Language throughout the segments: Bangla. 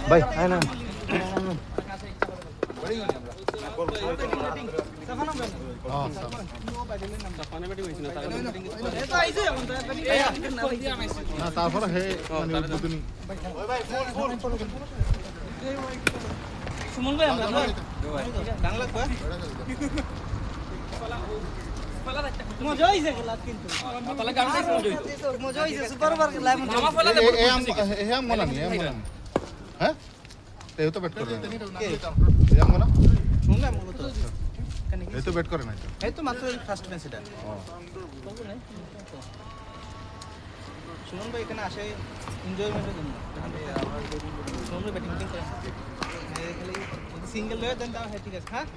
ভাই আয় না না তারপরে হে মানে উদ্বোধনী সুমন ভাই আমরা বাংলা কয় মজা হইছে গেল কিন্তু পালা গামটা মজা হইছে সুপার ওভার লাইভ মামা ফলা এ আম মনা নি হ্যাঁ এই তো ব্যাট করে এই আম মনা শুনলে মূল তো এই তো ব্যাট করে না এই তো মাত্র ফার্স্ট ম্যাচ এটা সুমন ভাই এখানে আসে এনজয়মেন্টের জন্য সুমন ভাই ব্যাটিং করে খালি সিঙ্গেল লয়ে দেন দাও হ্যাঁ ঠিক আছে হ্যাঁ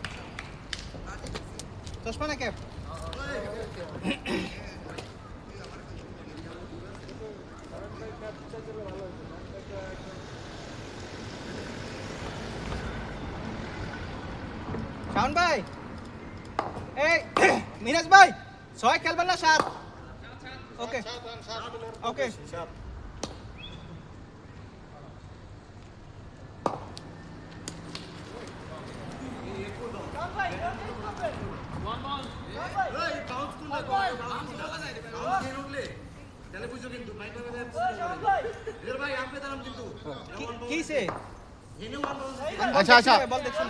চশমা না ক্যাপ শাওন ভাই এই মিরাজ ভাই 6 খেলবেন না 7 ওকে ওকে আচ্ছা আচ্ছা বল দেখছেন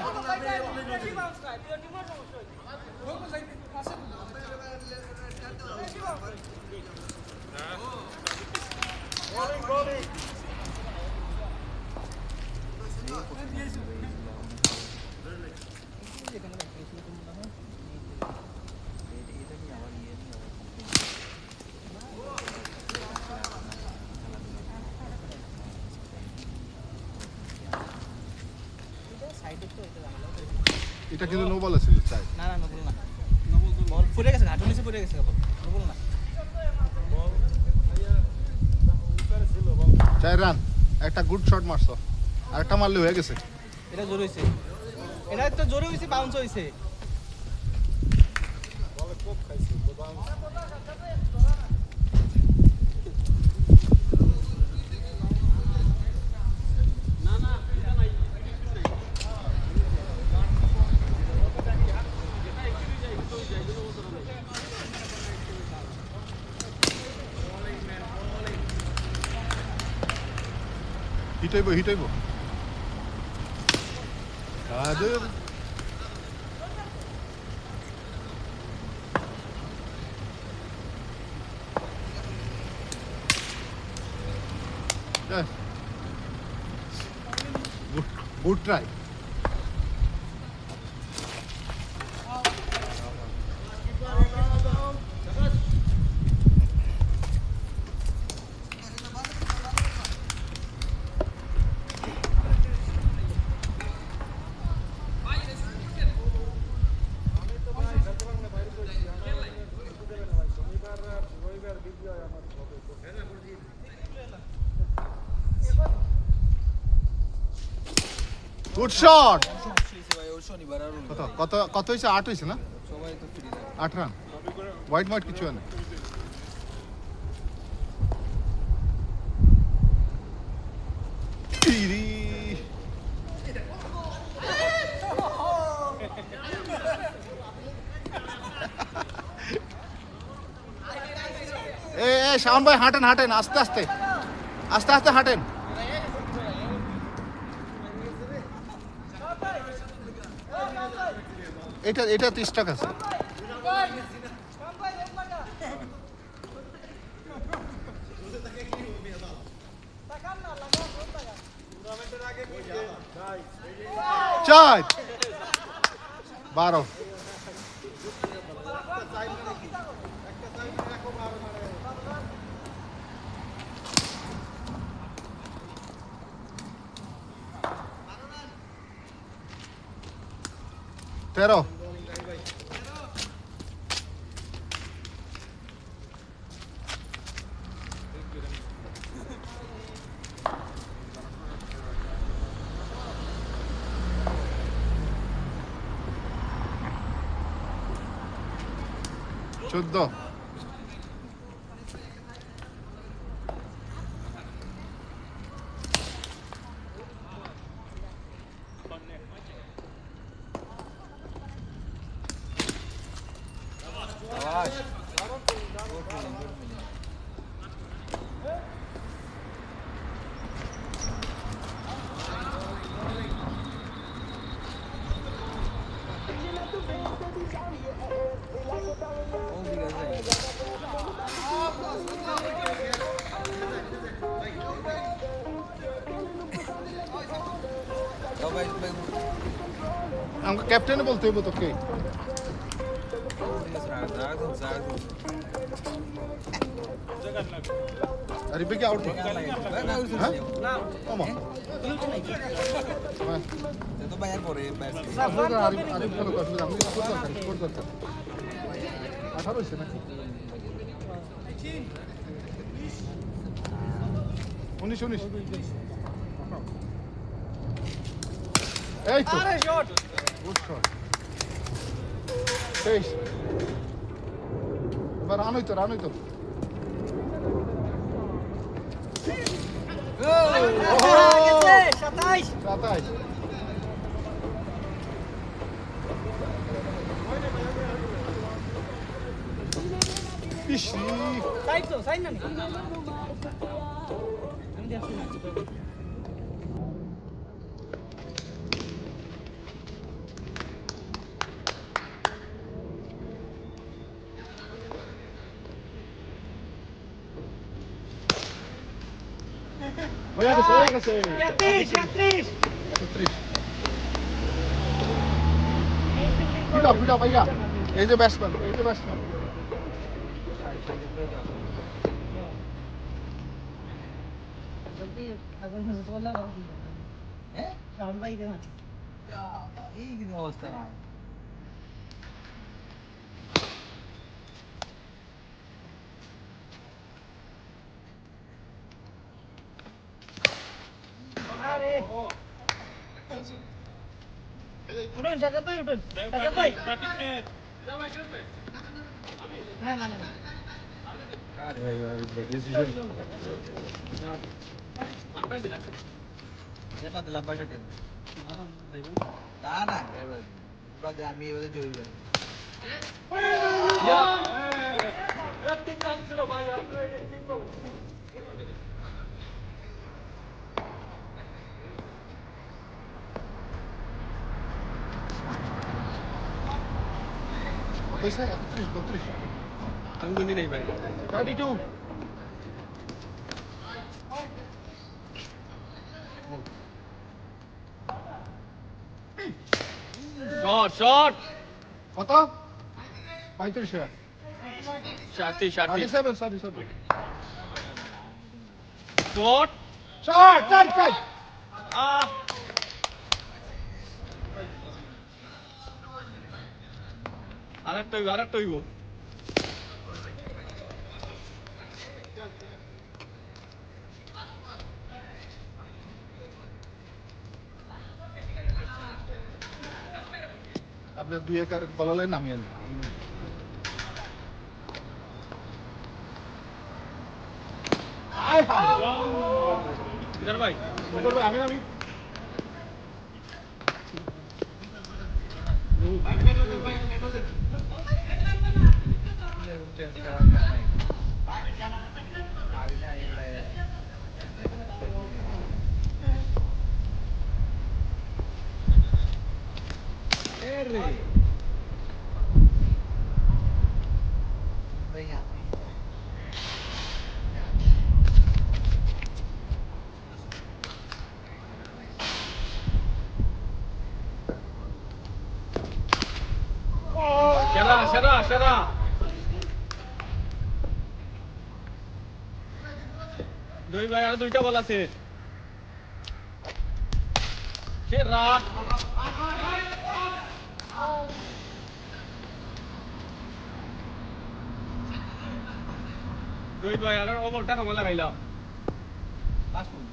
এটা কিন্তু নো বল আছে চাই না না নো বল না বল পড়ে গেছে ঘাটু নিচে পড়ে গেছে বল নো বল না বল উপরে ছিল বল 4 রান একটা গুড শট মারছো আরেকটা মারলে হয়ে গেছে এটা জোর হইছে এটা তো জোর হইছে বাউন্স হইছে বলে কোপ খাইছে বাউন্স হিটাইব আদর গুড ট্রাই গুড শট কত কত হয়েছে 8 হয়েছে না 8 রান হোয়াইট হোয়াইট কিছু না এ শাওন ভাই হাঁটেন হাঁটেন আস্তে আস্তে আস্তে আস্তে হাঁটেন এটা এটা 30 টাকা আছে চার 12 13 14 15 আমাকে ক্যাপ্টেনে বলতে হইব তোকে আরে বেকে আউট হ্যাঁ না ওমা তো বাইরে পড়ে বাইরে আরে ভালো কথা আমি স্কোর দরকার 18 হইছে নাকি 19 এই তো আরে শট গুড শট 23 এবার রান হইতো 27 ইসি সাইড না আমি দেখছি না হয়ে গেছে 33 পিটা ভাইয়া এই যে ব্যাটসম্যান এই কি অবস্থা উঠুন টাকা ভাই না আরে ভাই ডিসিশন এটা দিলাম বাজেট না বাজে আমি ওদের জড়ি যাই রাত্রি কাজ ছিল ভাই কইছে 32 আমি গুনি নাই ভাই 32 শট কত 35 37 সরি শট আরেকটা হইব আপনি দুই একার বলালে নামিয়ে ভাই আমি সেরা দুই ভাই আর দুইটা বল আছে সেরা দুই ভাই আর ও বলটা কম লাগাইলাম আসুন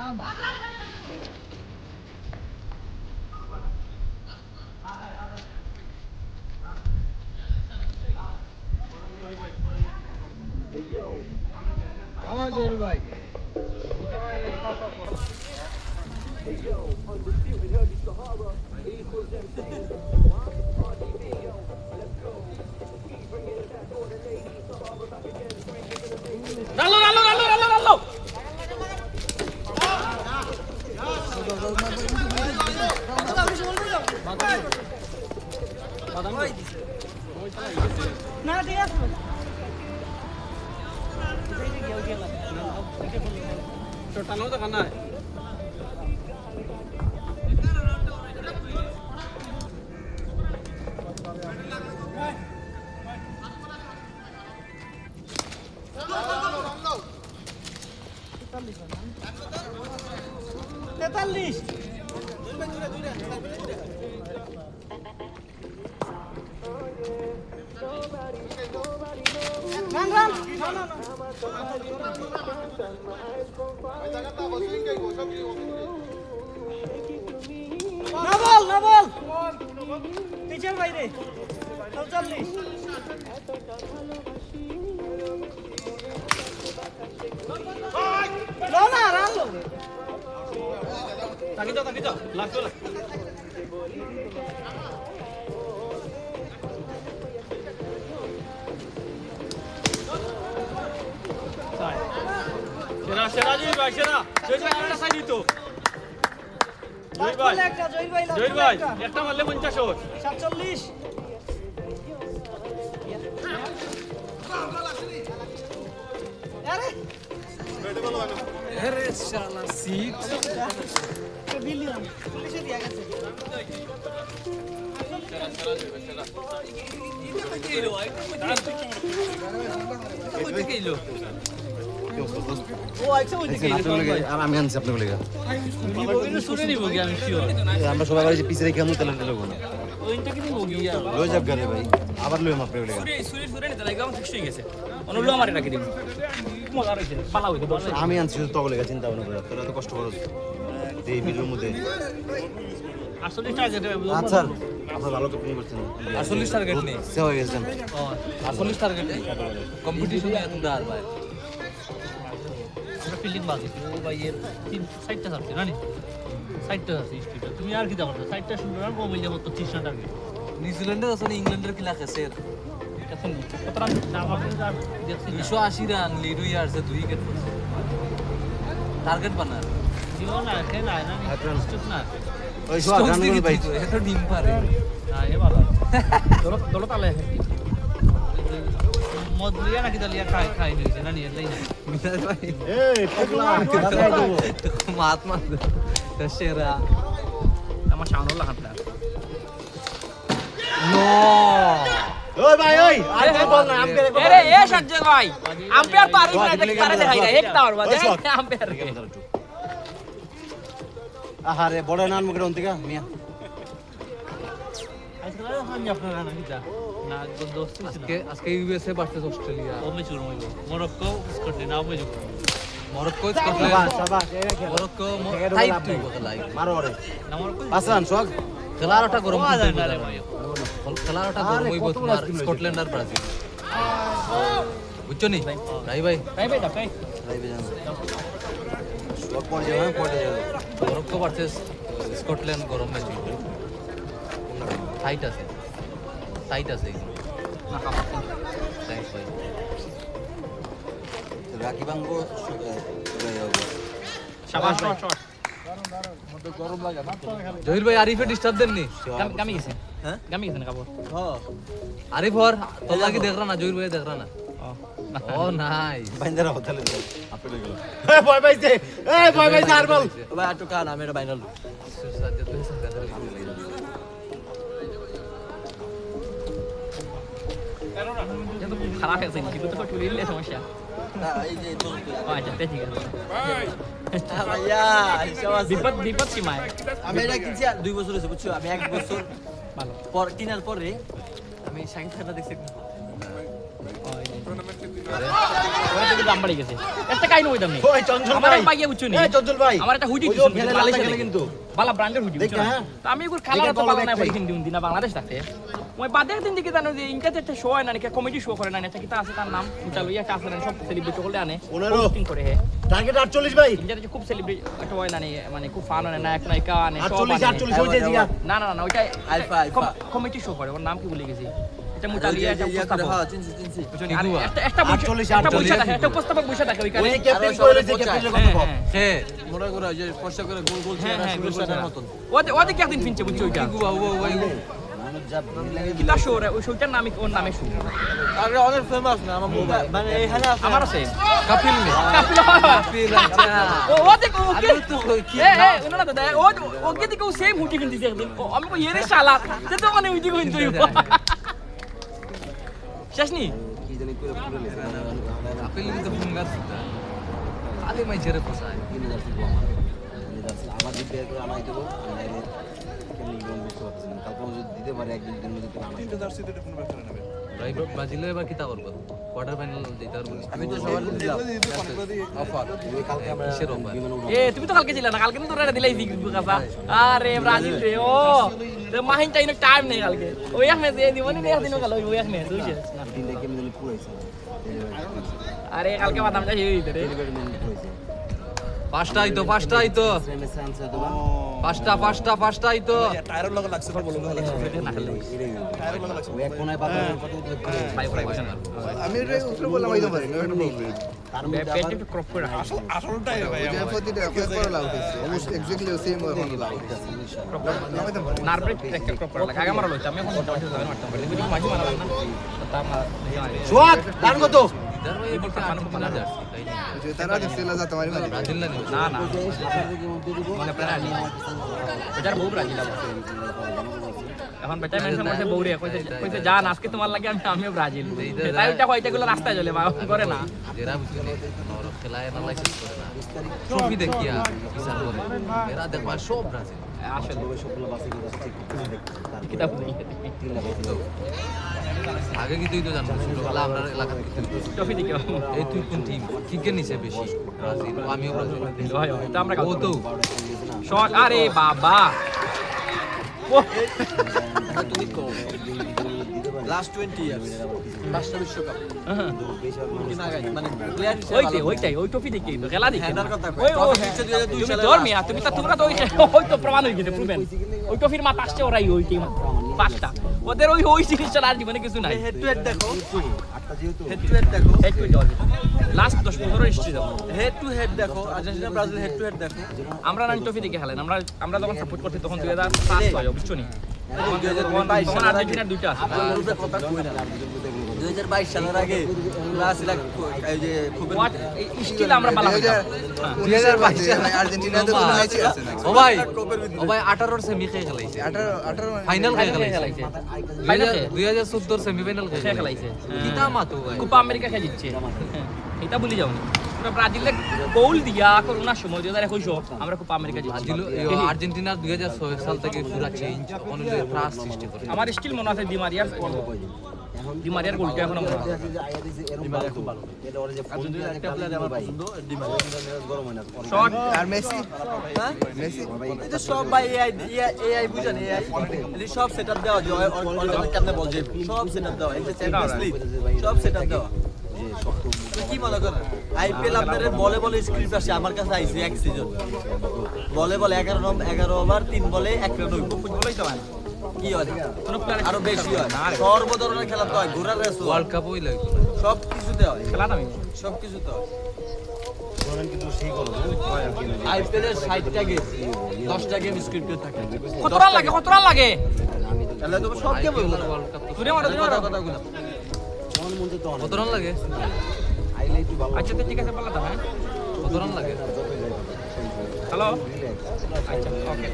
Come ভাই না ঠিক আছে টানো তো খানা 43 Run. না বল পিছের বাইরে 44 না রান লো তাকি যাও লাগতো সেরা জয় ভাই একটা সাইড দিত জয় ভাই একটা মারলে 50 ওর 47 আরে শালা সিট তো বিলিয়ন পুলিশে দিয়া গেছে আমি আনছি আপনাকে লেগে আমরা সবাই বাড়ি পিছিয়ে রেখে আমি তাহলে লোক লয়ে যাক গারে ভাই আবার লয়ে মাপরে লেগে আমি আনছি তবে লেগে চিন্তা ভাবনা করে তোরা তো কষ্ট করো এই ভিডিওর মধ্যে আচ্ছা আপনার ভালো তো প্লেন করছেন 48 টার্গেট নেই সে হয়ে গেছেন 48 টার্গেট নেই কম্পিটিশনে এত দাঁড় ভাই আমরা ফিল্ডিং বাজি ও ভাই এর 60টা ছাড়ছে না নি 60টা আছে স্পিড তুমি আর কি দাও 60টা সুন্দর আর মোবাইল যাব তো 30টা টার্গেট নিউজিল্যান্ডের আসলে ইংল্যান্ডের খেলা খেছে এখন কত রান নাম আপনি আর দেখছি 280 রান লিড হয়ে আছে 2 উইকেট পড়ছে টার্গেট বানার জীবন না খেলা না স্টুক না ওই সব গান করে ভাই এত ডিম পারে না এ ভালো দলো তালে মদলিয়া নাকি দলিয়া খাই দিয়েছে না নিয়ে নাই মিনার ভাই এই পাগলা দাদাই দেবো মহাত্মা সেরা আমার সাউন্ড লাগাটা নো ওই ভাই ওই আর বল না আম্পায়ার আরে এ সাজ্জাদ ভাই আম্পায়ার তো আরিফ না দেখি তারে দেখাই না একটা আর বাজে আম্পায়ার কে আহারে বড় নান মুখে অন্তিকা মিয়া আজকাল হানি আপনারা না কিটা না দোস্ত আজকে ইউএসএ ভার্সেস অস্ট্রেলিয়া ও মেচুর মইব মরক্কো স্কটল্যান্ড নাও মেজু মরক্কো শাবাশ স্কটল্যান্ড শাবাশ এই খেলা মরক্কো টাইপ 2 লাইক মারো ওরে না মরক্কো পাঁচ রান সোহাগ খেলারটা গরম আরে ভাই খেলারটা গরম হইব তোমার স্কটল্যান্ড আর ব্রাজিল বুঝছো নি ভাই ভাই তাই ভাই তাই লাইভে যান সোহাগ পড়ে যাবে মরক্কো ভার্সেস স্কটল্যান্ড গরম ম্যাচ টাইট আছে না খাবার থ্যাঙ্কস ভাই রাকি বাঙ্গো শাবাশ শট জহির ভাই আরিফে ডিস্টার্ব দেননি গামি গেছে হ্যাঁ গামি গেছে না খাবার আরিফ হর তোর লাগি দেখ না জহির ভাই দেখ না ও নাইস বাইন্দারা হতালে আপনি গেল এই ভয় পাইছে আর বল ভাই আটো কান আমি এটা বাইনাল খারাপ আছে কিন্তু তো টুরি নিলে সমস্যা এই যে তো আচ্ছা ঠিক আছে ভাইয়া বিপদ সীমায় আমি এটা কিনছি 2 বছর হয়েছে বুঝছো আমি 1 বছর ভালো পর কেনার পরে আমি সাইন খেলা দেখছি দাম বাড়ি গেছে একটা কাই নই দাম নেই ওই চঞ্চল আমার ভাই পাইয়া বুঝছো নি এই চঞ্চল ভাই আমার একটা হুডি ওই খেলে লাল খেলে কিন্তু বালা ব্র্যান্ডের হুডি বুঝছো হ্যাঁ। তো আমি এগুলো খেলা তো বালা না হিন্দি হিন্দি না বাংলাদেশ থাকতে মই বাদে দিন দিকে জানো যে ইনকাতে একটা শো হয় না নাকি কমেডি শো করে না এটা কি আছে তার নাম উঠালো একটা আছে না সব সেলিব্রিটি করলে আনে 15 পোস্টিং করে হে টার্গেট 48 ভাই ইন্ডিয়াতে খুব সেলিব্রিটি একটা হয় না মানে খুব ফান হয় না নায়ক নায়িকা আনে সব 48 হয়ে যায় না ওইটা আলফা কমেডি শো করে ওর নাম কি ভুলে গেছি এটা মুতালিয়া এটা উপস্থাপক হ্যাঁ চিনছি একটা 48 একটা উপস্থাপক বসে থাকে ওইখানে ওই ক্যাপ্টেন কইলো যে ক্যাপ্টেনের কথা কও হে মোটা করে যে ফর্সা করে গোল গোল হ্যাঁ চেহারা হ্যাঁ সুরেশ রাজার মতন ওতে কি একদিন ফিনছে বুঝছো ওইটা গুবা ওই কিলা শো রে ওই শোটার নাম ওর নামে শো আরে অনেক ফেমাস না আমার মানে এখানে আছে আমার আছে কাপিল নে কাপিল আচ্ছা ওতে ওকে তো কি না দাদা ওকে দিকে সেম হুটি কিনতেছে একদিন আমি কই এরে শালা তে তো মানে উইদি কইন তুই শেষ নি কি জানি করে পুরো লেখা কাপিল কিন্তু ফোন গাছ খালি মাইছেরে পোষায় 3000 ছিল আমার 3000 ছিল আমার দিতে আমার দেবো নাইলে কেমন লোন বুঝতে পারছি না কালকে যদি দিতে পারে একদিন দিনের মধ্যে আমার 3000 সিতে কোনো ব্যাপার না ভাই ব্রাজিলে এবার কিতা করবো কোয়ার্টার ফাইনাল যেতে পারবো আমি তো সবার দিলাম অফার কালকে আমরা কিসের offer? এ তুমি তো কালকে ছিলে না কালকে তো তোরা দিলাই কাছা আরে ব্রাজিল রে ও তো মাহিন চাই না টাইম নেই কালকে ওই এক ম্যাচ দিব নি এক দিনও কালো ওই এক ম্যাচ বুঝছিস দিন দেখে আমি পুরাইছি আরে কালকে বাদাম চাই হই রে ডেলিভারি ম্যান পুরাইছি পাঁচটা আইতো এমএস আনসার দেবো পাঁচটা আইতো টায়ারের লগে লাগছে বল বল না খেলে টায়ারের লগে লাগছে ওই এক কোনায় পাতা কত ভাই ভাই বসে না আমি এটা উপরে বললাম এই তোমার তার মধ্যে পেট আবার একটু ক্রপ করে রাখ আসলটাই ভাই এটা প্রতিটা কয়েক বড় লাভ হইছে অলমোস্ট এক্স্যাক্টলি সেম লাভ নার্ভে একটা ক্রপ করে রাখ আগে মারা লইছে আমি এখন মোটামুটি যাবেন মারতাম পারি যদি মাঝি মারালাম না তো তা মারা সোয়াদ দান কত ইদার ভাই বলতে আর্জেন্টিনা জার্সি তাই না যে তারা দেখছিল যা তোমার মানে ব্রাজিল না না না সাতার থেকে মধ্যে দিব মানে পেনাল্টি এটার বউ ব্রাজিল আবার এখন বেটা মেনশন করছে বউরে কইছে জান আজকে তোমার লাগে আমিও ব্রাজিল তাই ওইটা কয়টাগুলো রাস্তায় চলে করে না যেরা বুঝলি নর খেলায় অ্যানালাইসিস করে না ট্রফি দেখিয়া বিচার করে এরা দেখবা সব ব্রাজিল আসলে সবগুলো বাসে গিয়ে কিতাব নেই আগে কি তুই তো জানতো ছোটবেলা আমরা এলাকাতে কি তুই ট্রফি দিকে এই তুই কোন টিম কিকে নিচে বেশি ব্রাজিল আমিও ব্রাজিল হয় হয় তো আমরা ও তো শট আরে বাবা লাস্ট 20 ইয়ার্স রাষ্ট্র বিশ্বকাপ মানে ওইটাই ওই ট্রফি দেখি তো খেলা দেখি হেডার কথা ওই ও ট্রফি হচ্ছে 2002 তুমি সালে তোর মিয়া তুমি তো তোমরা তো ওই তো প্রমাণ হয়ে গেছে প্রুভেন ওই ট্রফির মাথা আসছে ওরাই ওই টিম পাঁচটা ওদের ওই জিনিসটা আর জীবনে কিছু নাই হেড টু হেড দেখো আটটা যেহেতু হেড টু হেড দেখো হেড টু লাস্ট 10-15 হিস্ট্রি দাও হেড টু হেড দেখো Argentina Brazil head to head দেখো আমরা না ট্রফি দেখে খেলেন আমরা যখন সাপোর্ট করতে তখন 2007 হয় বুঝছো নি 2022 তখন আর্জেন্টিনার দুইটা আছে 2022 সালের আগে ব্রাজিল এই যে খুব হোয়াট স্টিল আমরা পালা হই 2022 সালে আর্জেন্টিনাতে কোনো ম্যাচই আছে না ও ভাই 18 সেমি খেলাইছে 18 ফাইনাল খেলাইছে খেলাইছে ফাইনাল 2014 সেমিফাইনাল খেলাইছে কিতা মাতো ভাই কোপা আমেরিকা খেলে জিতছে এটা ভুলে যাও না ব্রাজিলে গোল দিয়া করোনার সময় 2021 আমরা কোপা আমেরিকা জিতছি ব্রাজিল আর্জেন্টিনা 2006 সাল থেকে পুরো চেঞ্জ অনুযায়ী ত্রাস সৃষ্টি করে আমার স্টিল মনে আছে ডিমারিয়ার গোলটা এখন মনে আছে এটা ওরে যে ফোন দিয়ে একটা প্লেয়ার আমার পছন্দ গরম হয় না শট আর মেসি হ্যাঁ মেসি এই যে সব ভাই এআই বুঝেন এআই এই সব সেটআপ দেওয়া যে অনলাইনে কেমনে বল যে সব সেটআপ দেওয়া এই যে চ্যাম্পিয়ন্স লিগ সব সেটআপ দেওয়া তুই কি মনে করেন আইপিএল আপনাদের বলে বলে স্ক্রিপ্ট আসে আমার কাছে আইছে এক সিজন বলে 11 ওভার 3 বলে 1 রান হইব ফুটবলই তো হয় না কি হয় কোনো প্লেয়ার আরো বেশি হয় সর্ব ধরনের খেলা তো হয় ঘোড়ার রেস ওয়ার্ল্ড কাপ হই লাগলো সব কিছুতে হয় খেলা না সব কিছুতে হয় কিন্তু সেই গরম আইপিএল এর 60টা গেম 10টা গেম স্ক্রিপ্টেড থাকে কত রান লাগে তাহলে তো সব গেম হইব ওয়ার্ল্ড কাপ দূরে মারো কথাগুলো মন মধ্যে তো কত রান লাগে আইলে একটু ভালো আচ্ছা তো ঠিক আছে বললা তো হ্যাঁ কত রান লাগে হ্যালো আচ্ছা ওকে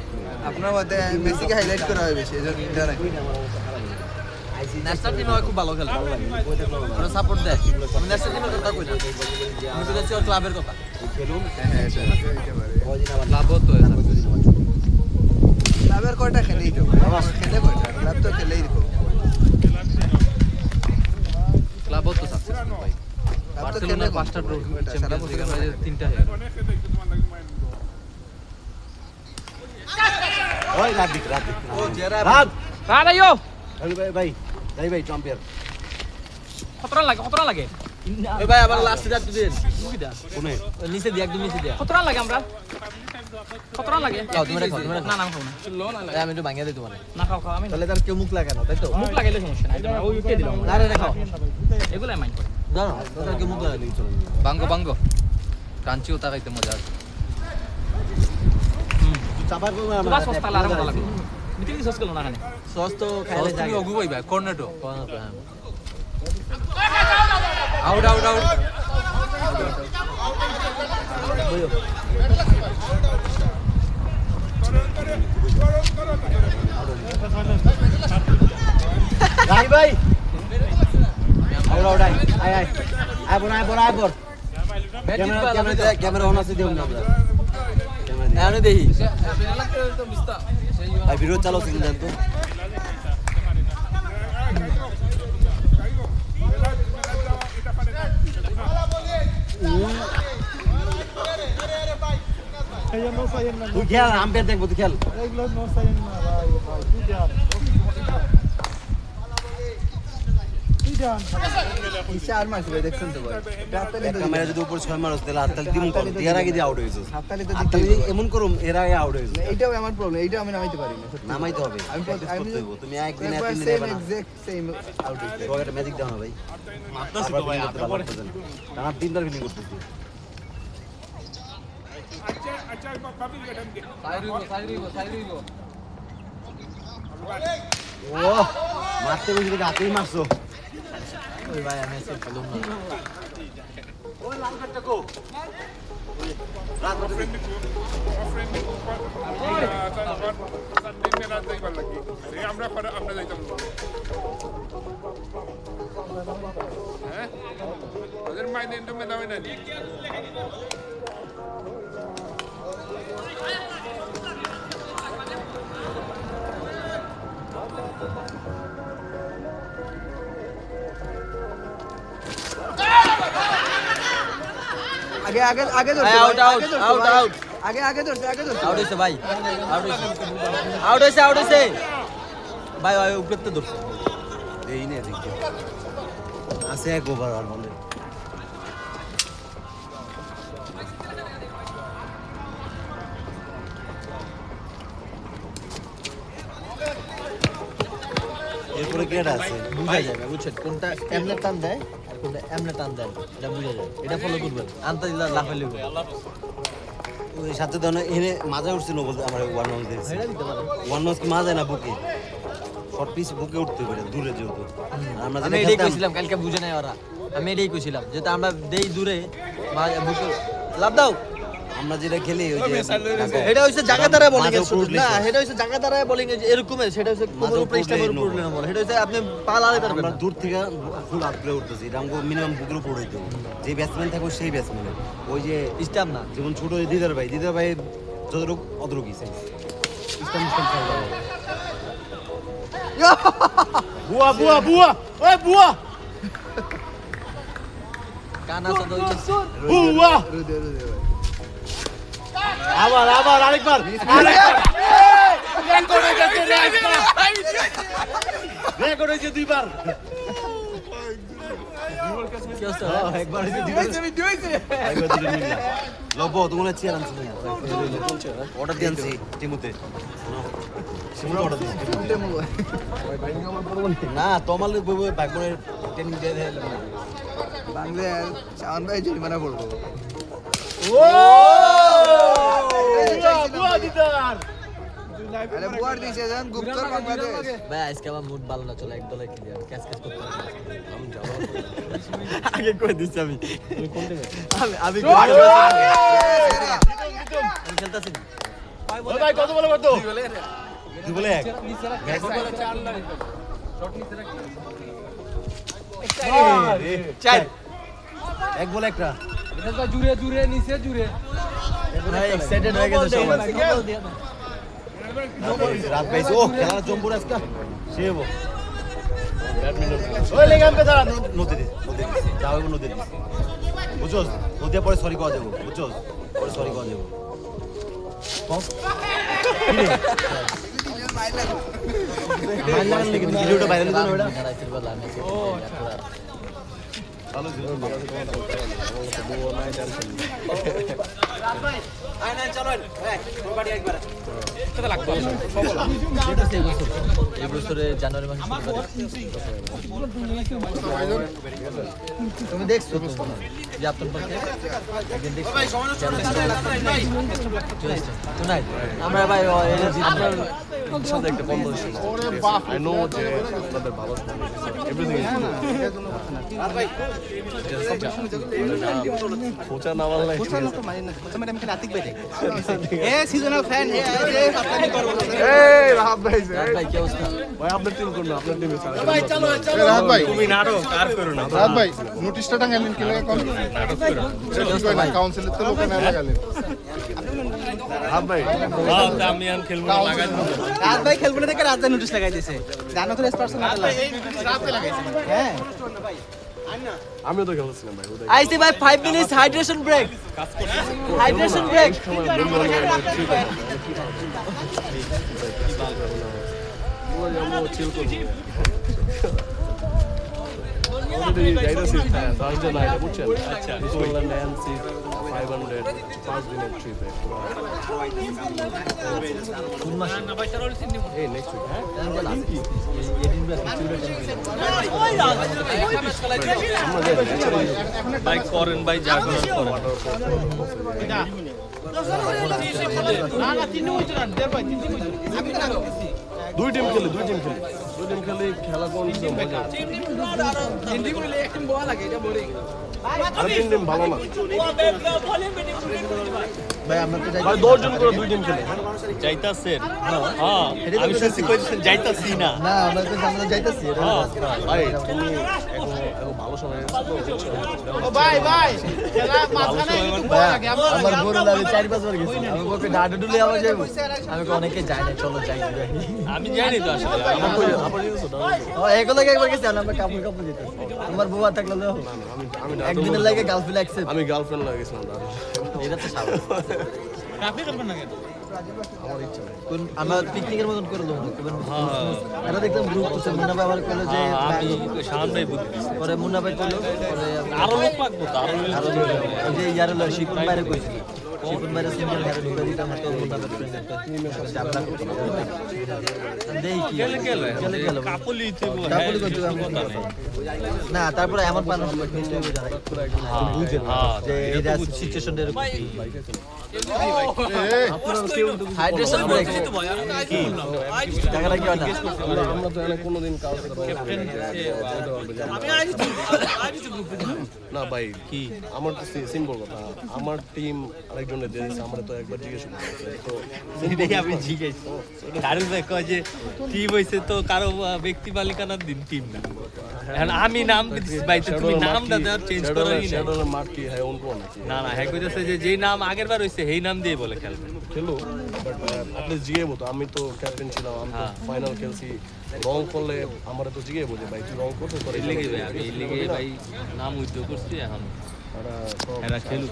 আপনার মতে মেসিকে হাইলাইট করা হয় বেশি এজন্য জানেন ন্যাশনাল টিমে হয় খুব ভালো খেলে ওরা সাপোর্ট দেয় আমি ন্যাশনাল টিমের কথা কই না আমি তো যাচ্ছি ওর ক্লাবের কথা খেলুন হ্যাঁ এটা কদিন আবার লাভ তো ক্লাবের কয়টা খেলেই তো খেলে কয়টা ক্লাব তো খেলেই দেখো ক্লাব তো সাকসেসফুল ভাই ক্লাব তো বার্সেলোনা খেলে 5টা ট্রফি সারা চ্যাম্পিয়ন্স বছর লিগ আমাদের 3টা হয়ে গেল ওই রাত দিক ও জেরা রাত রান আইও ভাই ভাই ট্রাম্পিয়ার কত রান লাগে ওই ভাই আবার লাস্টে যাচ্ছে দিন কোনে নিচে দিয়ে একদম নিচে দিয়ে কত রান লাগে আমরা কত রান লাগে খাও তুমি খাও না না খাও না আমি একটু ভাঙিয়ে দিই তোমার না খাও আমি তাহলে তার কেউ মুখ লাগানো তাই তো মুখ লাগাইলে সমস্যা নাই ওই উঠে দিলাম না রে খাও এগুলাই মাইন্ড করে জানো তার কেউ মুখ লাগানো চলো বাঙ্গো কাঞ্চিও তাকাইতে মজা আছে চাপার করবে তোরা সস্তা লারে মজা লাগলো বিতি সস গেল না খানে সস তো খাইলে তুমি যায় অগু ভাই কর্নেটো হ্যাঁ আউট ভাই আউট আই বড় ক্যামেরা অন আছে দিও না আমরা এখানে দেখি ভাই ভিডিও চালাও সিগন্যাল দেন তো তুই খেল আম্পায়ার দেখবো তুই খেল চার মাস ভাই দেখছেন তো ভাই ক্যামেরা যদি উপর 6 মারছ তাহলে হাততালি দিমু কর এর আগে দিয়ে আউট হইছস হাততালি তো হাততালি এমন করুম এর আগে আউট হইছস এইটাও আমার প্রবলেম এইটা আমি নামাইতে পারি না নামাইতে হবে আমি তুমি একদিন একবার একদিন সেম নেবে না এক্সাক্ট সেম আউট হইছে তো একটা ম্যাজিক দাও না ভাই মারতাছি তো ভাই টানা তিনবার ফিলিং করতেছি ও মারতে বুঝি দেখে হাতেই মারছো ওই ভাই আমি আজকে খেলুম না ওই লাল কাটটা কো রাত আমরা যাইতাম হ্যাঁ ওদের মাইনে তুমি দাও না আগে আগে আগে ধরছে আউট আউট আউট আউট আগে আগে ধরছে আউট হইছে ভাই আউট হইছে ভাই ভাই উপরে তো ধরছে এই নে দেখি আছে এক ওভার আর বলে এরপরে কেডা আছে বুঝা যাবে বুঝছেন কোনটা এমনে টান দেয় আর কোনটা এমনে টান দেয় এটা বুঝা যায় এটা ফলো করবেন আনতে দিলা লাফাইলে ওই সাথে দাও না এনে মাজা উঠছিল বলতে আমার ওয়ান মাউস দিয়েছে এটা দিতে পারেন ওয়ান মাউস কি মাজা না বুকে শর্ট পিস বুকে উঠতে পারে দূরে যেহেতু আর আমরা আমি এটাই কইছিলাম কালকে বুঝে নাই ওরা আমি এটাই কইছিলাম যেটা আমরা দেই দূরে বুকে লাভ দাও আমরা যেটা খেলি ওই যে এটা হইছে জায়গা দ্বারা বোলিং এর মাঝে উপরে না উঠলে এটা হইছে জায়গা দ্বারা বোলিং এর এরকম সেটা হইছে কোমর উপরে স্টেপের উপর উঠলে না বল এটা হইছে আপনি পা লাড়াতে পারবেন আমরা না দূর থেকে ফুল আপ করে উঠতেছি এটা আমাকে মিনিমাম বুকের উপর উঠাইতে হবে যে ব্যাটসম্যান থাকবে সেই ব্যাটসম্যানের ওই যে স্টাম্প না যেমন ছোট দিদার ভাই যতটুকু অতটুকুই চাই বুয়া বুয়া বুয়া ওই বুয়া কানা সদ হইছে বুয়া রুদে রুদে ভাই আবার আরেকবার রেকর্ড হয়েছে দুইবার কি হচ্ছে একবার হয়েছে দুইবার একবার দুটো মিললা লব তোমরা চেয়ার আনছো না অর্ডার দিয়ে আনছি টিমুতে সিমুতে অর্ডার দিছি না তোমার ভাগবনের ট্রেনিং দিয়ে দিলাম না বাংলা চাওয়ান ভাই জরিমানা করবো বুয়া দিদার আরে বুয়ার দিছে জান গুপ্তর বাংলাদেশ ভাই আজকে আমার মুড ভালো না চলো $1 খেলি আর ক্যাশ করতে আমি যাব আগে কই দিছি আমি কোন দিকে আমি খেলতাছি ভাই কত বলে কত দুই বলে এক চাই এক বলে একটা ভাই এক্সাইটেড হয়ে গেছে সবাই রাত পাইছে ও খেলার জম্বুর আজকে সে হবো ওই লেগে আমি দাঁড়া নদী যাও নদী বুঝছস নদী পরে সরি কওয়া যাবো বুঝছস পরে সরি কওয়া যাবো ভিডিওটা ভাইরাল দিন ওটা ভালো ছিল এই বছরে জানুয়ারি মাসে তুমি দেখছো তো যে আপনার পাশে একদিন দেখছো আমরা ভাই আপনার সাথে একটা কনভারসেশন ওরে বাপ আই নো যে আপনাদের ভালো এভরিথিং ইজ খোঁচা না মারলে সিজনাল ফ্যান এই রাহাত ভাই ভাই কি অবস্থা ভাই আপনার টিম করুন আপনার টিমে রাহাত ভাই তুমি নাটক আর করো না রাহাত ভাই নোটিশটা টাঙালেন কি লাগে কোন কাউন্সিলের তো লোক না লাগালেন রাহাত ভাই আমি আর খেলবো না লাগাই রাত ভাই খেলবো না দেখে রাত ভাই নোটিশ লাগাই দিয়েছে জানো তো স্পার্সন হ্যাঁ আমিও তো খেলছিলাম ভাই ওটাই আইসি ভাই 5 minutes hydration break hydration break chill করব ওদের যাইতাছি সার্জে না এটা বুঝছেন আচ্ছা সোলার ন্যান্সি 500 5 দিনের ট্রিপে এই নেক্সট উইক হ্যাঁ ভাই করেন ভাই যা করেন দুই টিম খেলে খেলা কোন আর তিন টিম ভালো না ভাই আমরা তো ভাই 10 জন করে দুই টিম খেলে যাইতাছেন হ্যাঁ আমি শুনছি কইছেন যাইতাছি না না আমরা তো আমরা যাইতাছি ভাই তুমি এখন ভালো সময় আমার বড় লাগে 4-5 বার গেছি আমি বলতে ডাডু ডুলে আবার যাবো আমি অনেকে যাই না চলো যাই আমি জানি তো আসলে আমার জিনিস তো ও এগুলো একবার গেছি আমরা কাপড় যেতে তোমার বউ আর থাকলে আমি একদিনের লাগে গার্লফ্রেন্ড অ্যাকসেপ্ট আমি গার্লফ্রেন্ড লাগেছিলাম এটা তো স্বাভাবিক আমার ইচ্ছা নাই আমরা পিকনিকের মতন করে দেবো এটা দেখলাম গ্রুপ আছে মুন্না ভাই আবার কইলো যে আমি শাওন ভাই বুদ্ধি দিছি পরে মুন্না ভাই কইলো পরে আরো লোক লাগবো তো আরো ওই যে ইয়ার হলো শিকুন বাইরে কইছিল শিকুন বাইরে সিঙ্গেল হেরে ঢুকে দিতাম তো মুন্না ভাই ফ্রেন্ড একটা চাপলা করতে দেই কি গেলে কাপলি কাপলি করতে আমি না তারপরে এমন পান বুঝে যে এটা সিচুয়েশন এর হাইড্রেশন ব্রেক টাকাটা কি হয় না আমরা তো এনে কোনোদিন কাউকে না ভাই কি আমার তো সিম্পল কথা আমার টিম আরেকজনের দিয়েছে আমরা তো একবার জিজ্ঞেস করছি তো এটাই আমি জিজ্ঞেস কারণ দেখো যে টিম হইছে তো কারো ব্যক্তি মালিকানার দিন টিম না এখন আমি নাম দিছি ভাই তো তুমি নামটা দেওয়ার চেঞ্জ করো না শেডোলের মাঠ কি হয় অন্য নাকি না না হ্যাঁ কইতাছে যে যেই নাম আগের বার হইছে সেই নাম দিয়ে বলে খেলবে খেলো বাট অ্যাটলিস্ট জিগেবো তো আমি তো ক্যাপ্টেন ছিলাম আমি তো ফাইনাল খেলছি রং করলে আমার তো জিগেবো যে ভাই তুই রং করতে তোর এই লিগে ভাই আমি এই লিগে ভাই নাম উইথড্র করছি এখন এরা খেলুক